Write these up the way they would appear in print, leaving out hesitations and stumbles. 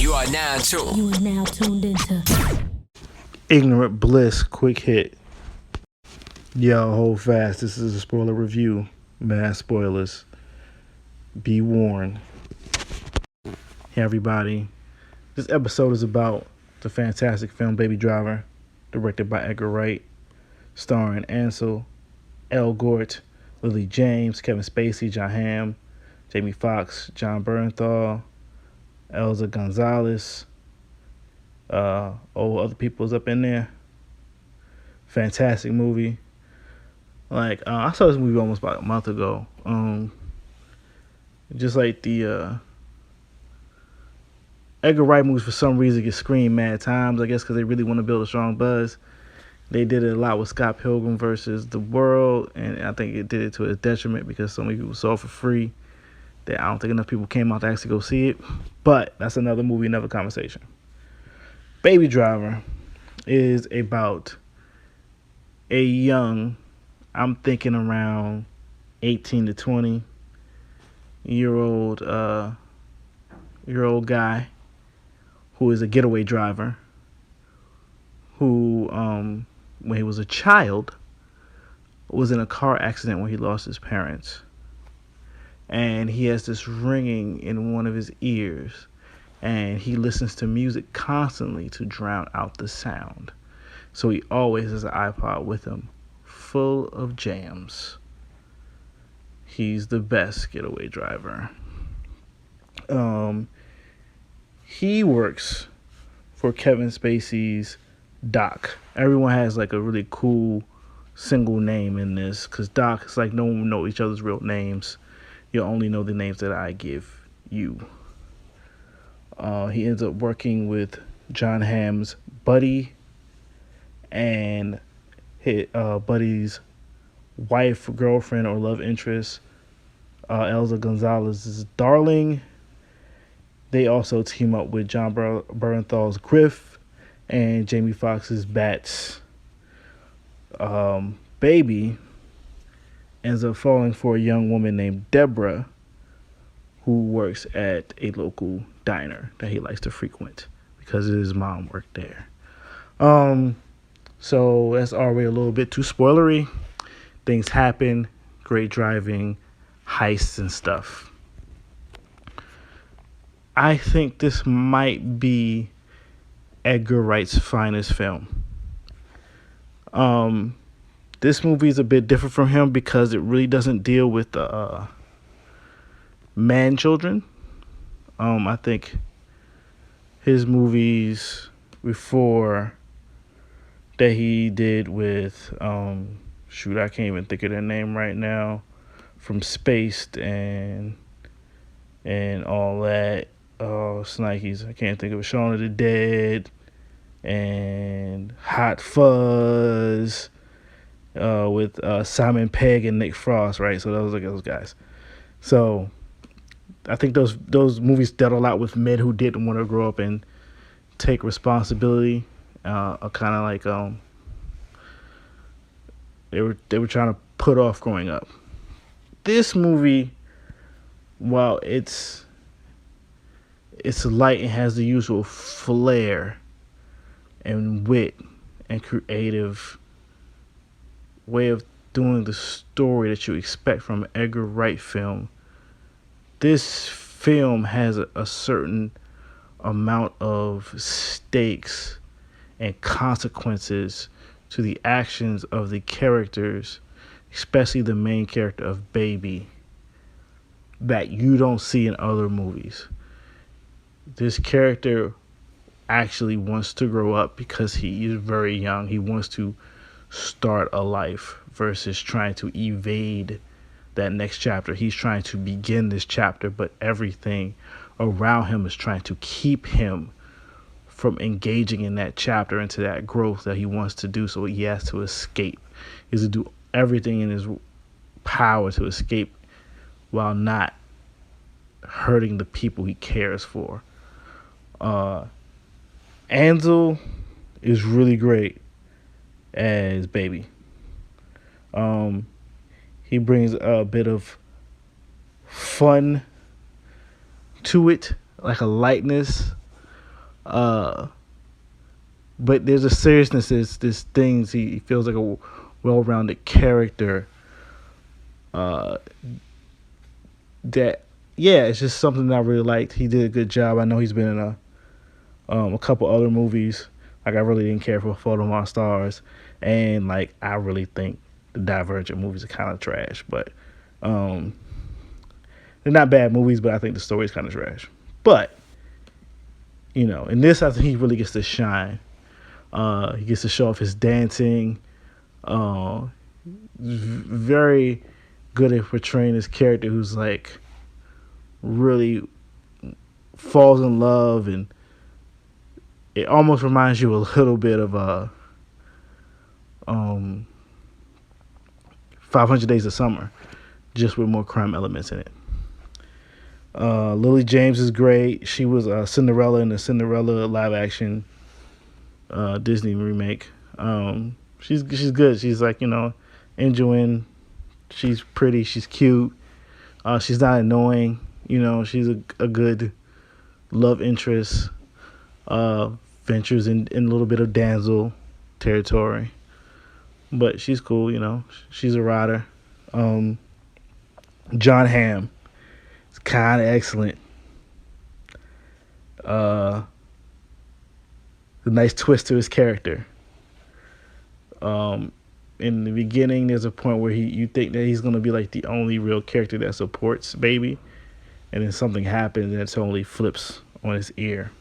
You are now tuned. You are now tuned into Ignorant Bliss, quick hit. Yo, hold fast. This is a spoiler review. Mass spoilers. Be warned. Hey, everybody. This episode is about the fantastic film Baby Driver, directed by Edgar Wright, starring Ansel Elgort, Lily James, Kevin Spacey, Jon Hamm, Jamie Foxx, John Bernthal, Elza Gonzalez. Other people's up in there. Fantastic movie. I saw this movie almost about a month ago. Just like the Edgar Wright movies, for some reason get screened mad times. I guess because they really want to build a strong buzz. They did it a lot with Scott Pilgrim versus the World, and I think it did it to its detriment because so many people saw it for free that I don't think enough people came out to actually go see it. But that's another movie, another conversation. Baby Driver is about a young, I'm thinking around 18 to 20 year old guy who is a getaway driver who, when he was a child, was in a car accident when he lost his parents. And he has this ringing in one of his ears, and he listens to music constantly to drown out the sound. So he always has an iPod with him, full of jams. He's the best getaway driver. He works for Kevin Spacey's Doc. Everyone has like a really cool single name in this, because Doc is like no one know each other's real names. You only know the names that I give you. He ends up working with Jon Hamm's buddy and his buddy's wife, girlfriend, or love interest, Elza Gonzalez's darling. They also team up with John Bernthal's Griff and Jamie Foxx's Bats. Baby ends up falling for a young woman named Deborah, who works at a local diner that he likes to frequent because his mom worked there. So that's already a little bit too spoilery. Things happen, great driving, heists and stuff. I think this might be Edgar Wright's finest film. This movie is a bit different from him because it really doesn't deal with the man children. I think his movies before that he did with I can't even think of their name right now, from Spaced and all that. Snikes, I can't think of it. Shaun of the Dead and Hot Fuzz with Simon Pegg and Nick Frost, right? So those guys. So I think those movies dealt a lot with men who didn't want to grow up and take responsibility. Kind of like they were trying to put off growing up. This movie, while it's light and has the usual flair and wit and creative way of doing the story that you expect from an Edgar Wright film, this film has a certain amount of stakes and consequences to the actions of the characters, especially the main character of Baby, that you don't see in other movies. This character actually wants to grow up because he is very young. He wants to start a life versus trying to evade that next chapter. He's trying to begin this chapter, but everything around him is trying to keep him from engaging in that chapter, into that growth that he wants to do. So he has to escape. He has to do everything in his power to escape while not hurting the people he cares for. Ansel is really great as Baby. He brings a bit of fun to it, like a lightness, Uh, but there's a seriousness. There's things he feels like a well-rounded character. Uh, that yeah, it's just something that I really liked. He did a good job. I know he's been in a couple other movies. Like I really didn't care for Photo Monstars, and like I really think the Divergent movies are kind of trash. But um, they're not bad movies, but I think the story is kind of trash. But in this, I think he really gets to shine. He gets to show off his dancing. Uh, very good at portraying this character who's like really falls in love, and it almost reminds you a little bit of 500 Days of Summer, just with more crime elements in it. Lily James is great. She was Cinderella in the Cinderella live action Disney remake. She's good. She's like enjoying. She's pretty. She's cute. She's not annoying. She's a good love interest. Ventures in a little bit of damsel territory, but she's cool. She's a rider. Jon Hamm is kind of excellent. The nice twist to his character. In the beginning, there's a point where you think that he's gonna be like the only real character that supports Baby, and then something happens and it totally flips on his ear.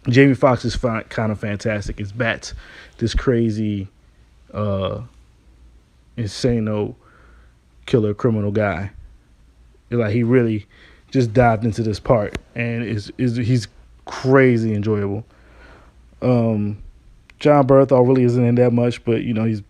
Jamie Foxx is kind of fantastic. It's Bats, this crazy, insano killer criminal guy. Like he really just dived into this part, and he's crazy enjoyable. John Bernthal really isn't in that much, but he's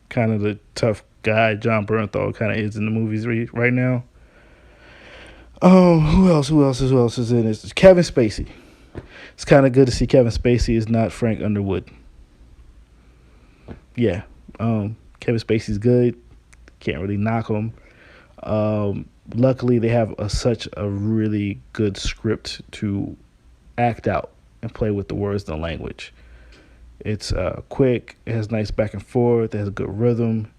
kind of the tough guy John Bernthal kind of is in the movies right now. Who else is in this? Kevin Spacey. It's kind of good to see Kevin Spacey is not Frank Underwood. Yeah, Kevin Spacey's good. Can't really knock him. Luckily, they have such a really good script to act out and play with the words and the language. It's quick. It has nice back and forth. It has a good rhythm.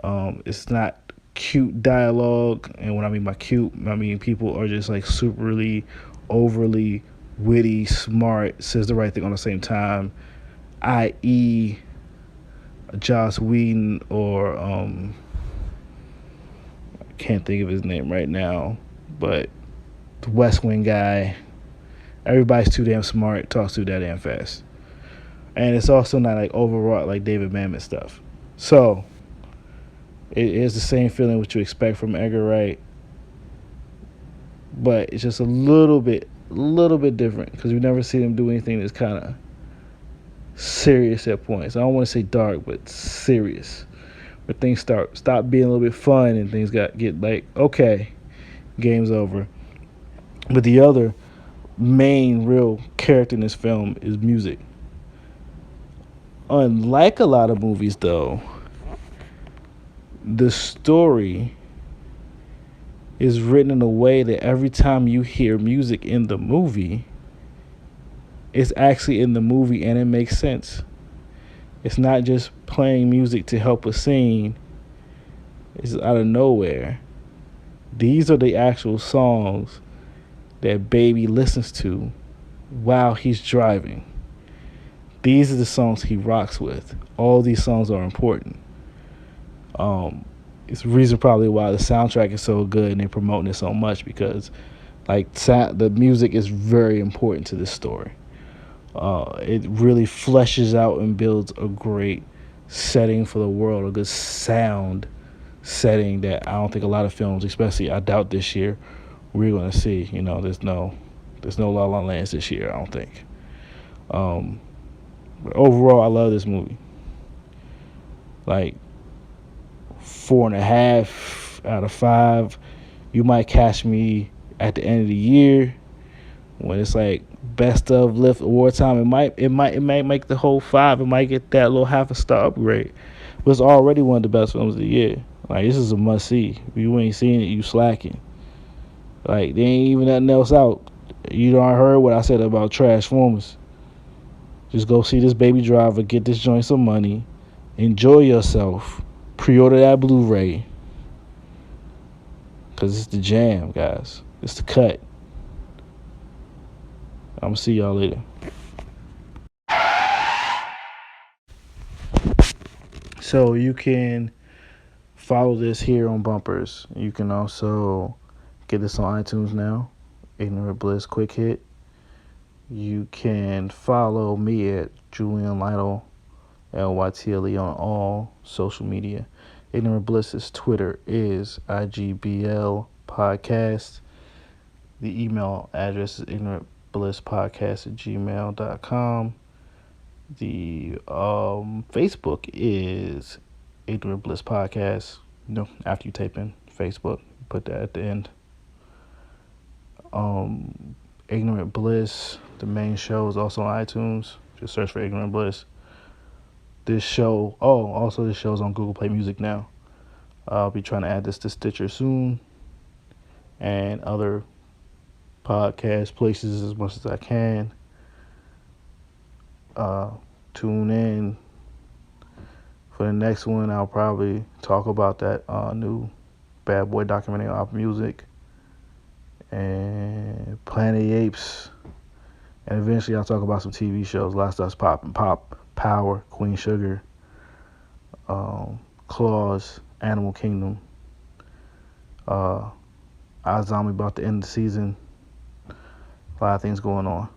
It's not cute dialogue, and when I mean by cute, I mean people are just like superly, overly witty, smart, says the right thing on the same time, i.e. Joss Whedon or I can't think of his name right now, but the West Wing guy. Everybody's too damn smart, talks too damn fast. And it's also not like overwrought like David Mamet stuff. So it is the same feeling what you expect from Edgar Wright, but it's just a little bit different because we've never seen him do anything that's kind of serious at points. I don't want to say dark, but serious, where things stop being a little bit fun and things get like, okay, game's over. But the other main real character in this film is music. Unlike a lot of movies, though, the story is written in a way that every time you hear music in the movie, it's actually in the movie and it makes sense. It's not just playing music to help a scene. It's out of nowhere. These are the actual songs that Baby listens to while he's driving. These are the songs he rocks with. All these songs are important. It's the reason probably why the soundtrack is so good and they're promoting it so much, because the music is very important to this story. It really fleshes out and builds a great setting for the world, a good sound setting that I don't think a lot of films, especially I doubt this year, we're going to see. There's no La La Lands this year, I don't think. But overall, I love this movie. Like 4.5 out of 5. You might catch me at the end of the year when it's like best of lift award time. It might make the whole 5. It might get that little half a star upgrade. But it's already one of the best films of the year. Like, this is a must see. If you ain't seen it, you slacking. Like, there ain't even nothing else out. You don't heard what I said about Transformers. Just go see this Baby Driver, get this joint some money, enjoy yourself, pre-order that Blu-ray, cause it's the jam, guys. It's the cut. I'm gonna see y'all later. So you can follow this here on Bumpers. You can also get this on iTunes now. Ignorant Bliss Quick Hit. You can follow me at Julian Lytle, LYTLE, on all social media. Ignorant Bliss's Twitter is IGBL Podcast. The email address is ignorantblisspodcast@gmail.com. The Facebook is Ignorant Bliss Podcast. After you type in Facebook, put that at the end. Ignorant Bliss, the main show, is also on iTunes. Just search for Ignorant Bliss. This show, also this show is on Google Play Music now. I'll be trying to add this to Stitcher soon and other podcast places as much as I can. Tune in for the next one. I'll probably talk about that new Bad Boy documentary on Apple Music and Planet of the Apes, and eventually I'll talk about some TV shows. Last Us Pop, Power, Queen Sugar, Claws, Animal Kingdom. I Zombie about to end the season. A lot of things going on.